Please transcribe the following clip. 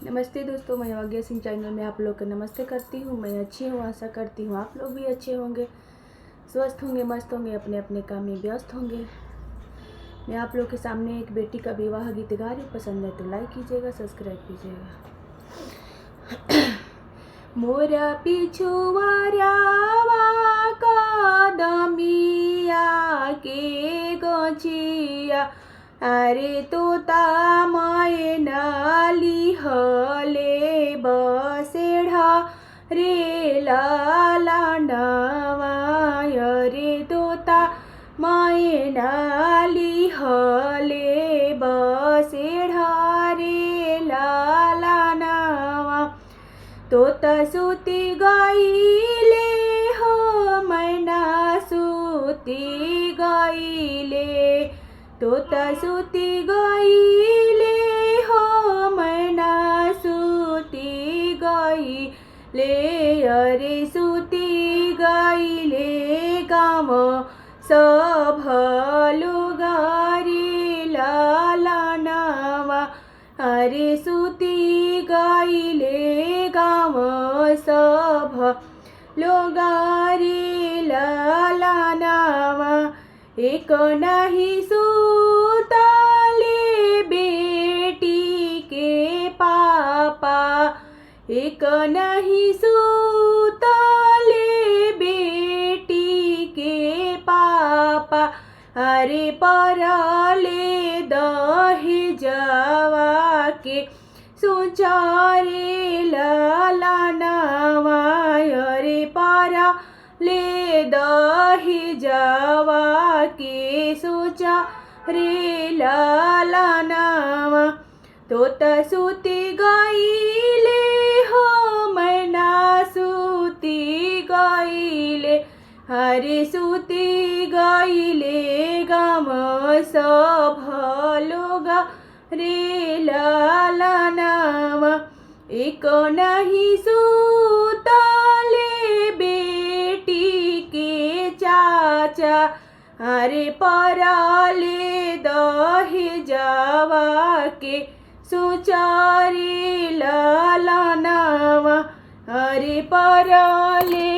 नमस्ते दोस्तों, मैं भाग्य सिंह चैनल में आप लोग को नमस्ते करती हूँ। मैं अच्छी हूँ, आशा करती हूँ आप लोग भी अच्छे होंगे, स्वस्थ होंगे, मस्त होंगे, अपने अपने काम में व्यस्त होंगे। मैं आप लोग के सामने एक बेटी का विवाह गीत गा रही हूँ। पसंद है तो लाइक कीजिएगा, सब्सक्राइब कीजिएगा। मोरा पिछुआरावा कदमिया के गछिया, अरे तोता मैना लिहले बसेढ़ा रे लालानवा, अरे तोता मैना लिहले बसेढ़ा रे लालानवा। तोता सुती गईले हो मैना सुती गईले, तोता सुती गईले हो मैना सुती गईले, अरे सुती गईले गाम सब लुगारी लालानवा, अरे सुती गईले गाम सब लोगारी लालानवा। एक नहीं सुतले बेटी के पापा, एक नहीं सुतले बेटी के पापा, अरे परले दहेजवा के सुचारे लालानवा, अरे परले दहेजवा के सुचारे लालानवा। तोता सुती गईले हो मैना सुती गईले, हरे सुती गईले गाम सब लोगा रे लालानवा। एक नहीं सुतले बेटी के चाचा, अरे परले दहेजवा के सुचारे लालानवा, अरे परले